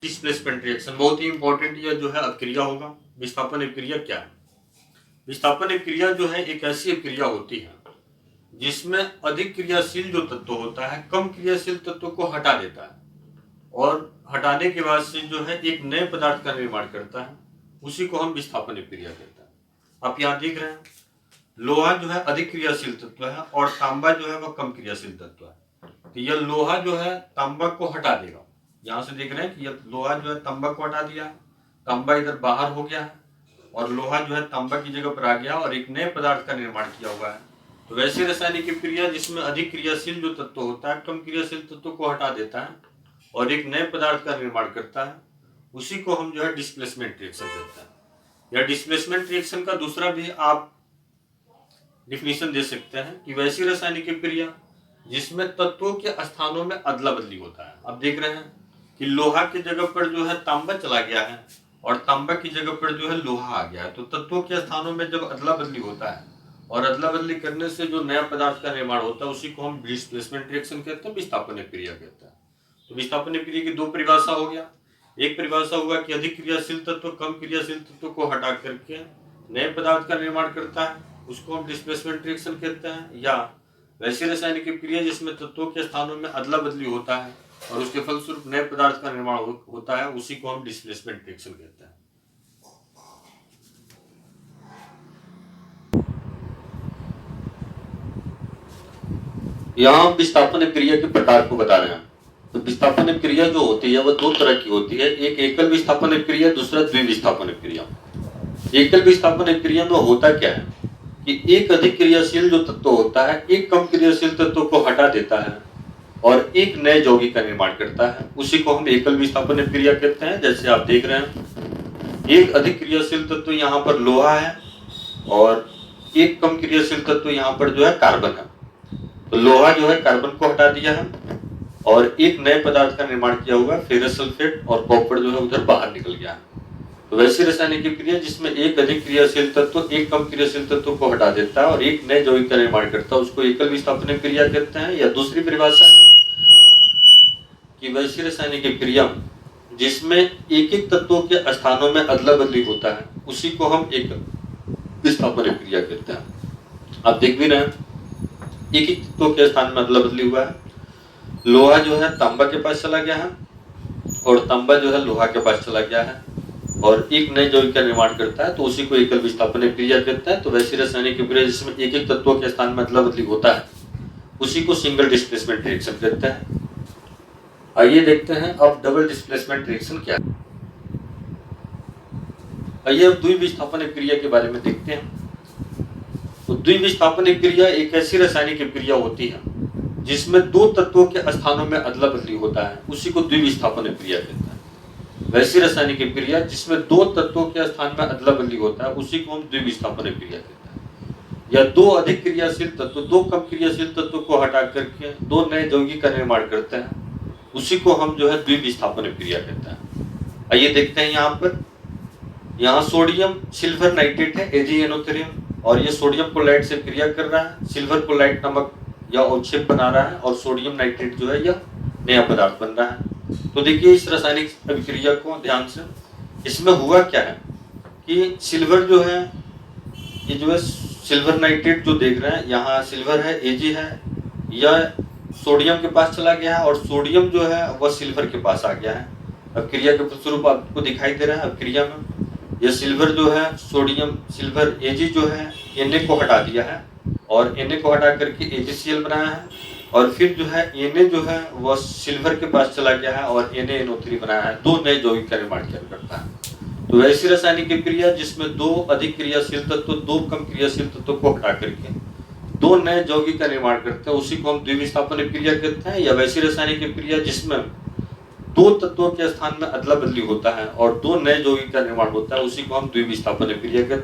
Displacement reaction बहुत ही important यह जो है अभिक्रिया होगा। विस्थापन अभिक्रिया क्या है? विस्थापन अभिक्रिया जो है एक ऐसी अभिक्रिया होती है जिसमें अधिक क्रियाशील जो तत्व होता है कम क्रियाशील तत्व को हटा देता है और हटाने के बाद से जो है एक नए पदार्थ का निर्माण करता है, उसी को हम विस्थापन अभिक्रिया कहते हैं। आप यहाँ देख रहे हैं लोहा जो है अधिक क्रियाशील तत्व है और तांबा जो है वह कम क्रियाशील तत्व है। तो यह लोहा जो है तांबा को हटा देगा। यहाँ से देख रहे हैं कि यह लोहा जो है तांबा को हटा दिया है, तांबा इधर बाहर हो गया है और लोहा जो है तांबा की जगह पर आ गया और एक नए पदार्थ का निर्माण किया हुआ है। तो वैसी रासायनिक क्रिया जिसमें अधिक क्रियाशील जो तत्व होता है कम क्रियाशील तत्व को हटा देता है और एक नए पदार्थ का निर्माण करता है, उसी को हम जो है डिस्प्लेसमेंट रिएक्शन कहते हैं। या डिस्प्लेसमेंट रिएक्शन का दूसरा भी आप डिफिनीशन दे सकते हैं कि वैसी रासायनिक क्रिया जिसमें तत्वों के स्थानों में अदला बदली होता है। आप देख रहे हैं कि लोहा की जगह पर जो है तांबा चला गया है और तांबा की जगह पर जो है लोहा आ गया है। तो तत्वों के स्थानों में जब अदला बदली होता है और अदला बदली करने से जो नया पदार्थ का निर्माण होता है, उसी को हम डिस्प्लेसमेंट रिएक्शन कहते हैं, विस्थापन क्रिया कहते हैं। तो विस्थापन क्रिया की दो परिभाषा हो गया। एक परिभाषा हुआ कि अधिक क्रियाशील तत्व कम क्रियाशील तत्व को हटा करके नए पदार्थ का निर्माण करता है, उसको हम डिस्प्लेसमेंट रिएक्शन कहते हैं। या वैसी रासायनिक क्रिया जिसमें तत्वों के स्थानों में अदला बदली होता है और उसके फलस्वरूप नए पदार्थ का निर्माण होता है, उसी को हम डिस्प्लेसमेंट रिएक्शन कहते हैं। यहाँ हम विस्थापन क्रिया के प्रकार को बता रहे हैं। तो विस्थापन क्रिया जो होती है वह दो तरह की होती है, एक एकल विस्थापन क्रिया, दूसरा द्विविस्थापन क्रिया। एकल विस्थापन क्रिया में होता क्या है कि एक अधिक क्रियाशील जो तत्व होता है एक कम क्रियाशील तत्व को हटा देता है और एक नए यौगिक का निर्माण करता है, उसी को हम एकल विस्थापन क्रिया कहते हैं। जैसे आप देख रहे हैं एक अधिक क्रियाशील तत्व यहाँ पर लोहा है और एक कम क्रियाशील तत्व यहाँ पर जो है कार्बन है। तो लोहा जो है कार्बन को हटा दिया है और एक नए पदार्थ का निर्माण किया हुआ है, फेरस सल्फेट, और कॉपर जो है उधर बाहर निकल गया है। तो वैसी रासायनिक क्रिया जिसमें एक अधिक क्रियाशील तत्व एक कम क्रियाशील तत्व को हटा देता है और एक नए यौगिक का निर्माण करता है, उसको एकल विस्थापन क्रिया कहते हैं। या दूसरी परिभाषा है कि वैसी रासायनिक क्रिया जिसमें एक एक तत्वों के स्थानों में अदला बदली होता है, उसी को हम एकल विस्थापन क्रिया कहते हैं। आप देख भी रहे हैं एक एक तत्वों के स्थान में अदला बदली हुआ है। लोहा जो है तांबा के पास चला गया है और तांबा जो है लोहा के पास चला गया है और एक नए यौगिक का निर्माण करता है, तो उसी को एकल विस्थापन क्रिया कहते हैं। तो वैसी रासायनिक क्रिया जिसमें एक एक तत्वों के स्थान में अदला बदली होता है, उसी को सिंगल डिस्प्लेसमेंट रिएक्शन कहते हैं। आइए देखते हैं अब डबल डिस्प्लेसमेंट रिएक्शन क्या है। आइए अब द्विविस्थापन क्रिया के बारे में देखते हैं। तो द्विविस्थापन क्रिया एक ऐसी रासायनिक क्रिया होती है जिसमें दो तत्वों के स्थानों में अदला बदली होता है, उसी को द्विविस्थापन क्रिया कहते हैं। वैसी रासायनिक क्रिया जिसमें दो तत्वों के स्थान में अदला बदली होता है, उसी को हम द्विविस्थापन क्रिया कहते हैं। या दो अधिक क्रियाशील तत्व दो कम क्रियाशील तत्व को हटा करके दो नए यौगिक का निर्माण करते हैं, उसी को हम जो है द्विविस्थापन क्रिया कहते हैं। आइए देखते हैं यहाँ सोडियम सिल्वर नाइट्रेट है AgNO3 और ये सोडियम क्लोराइड से क्रिया कर रहा है, सिल्वर क्लोराइड नमक या अवक्षेप बना रहा है और सोडियम नाइट्रेट जो है यह नया पदार्थ बन रहा है। तो देखिए इस रासायनिक अभिक्रिया को ध्यान से, इसमें हुआ क्या है कि सिल्वर जो है ये जो है सिल्वर नाइट्रेट जो देख रहे हैं, यहाँ सिल्वर है Ag है, यह सोडियम के पास चला गया है और सोडियम जो है वह सिल्वर के पास आ गया है। अभिक्रिया के फलस्वरूप आपको दिखाई दे रहा है अभिक्रिया में यह सिल्वर जो है सोडियम सिल्वर Ag जो है Na को हटा दिया है और Na को हटा करके AgCl बनाया है और फिर जो है Na जो है वह सिल्वर के पास चला गया है और NaNO3 बनाया है, दो नए यौगिक का निर्माण किया करता है। तो वैसी रासायनिक क्रिया जिसमें दो अधिक क्रियाशील तत्व दो कम क्रियाशील तत्व को हटा करके दो नए यौगिक का निर्माण करते हैं, उसी को हम द्विविस्थापन क्रिया कहते हैं। या वैसी रासायनिक क्रिया जिसमें दो तत्वों के स्थान में अदला बदली होता है और दो नए यौगिक का निर्माण होता है, उसी को हम द्विविस्थापन क्रिया कहते हैं।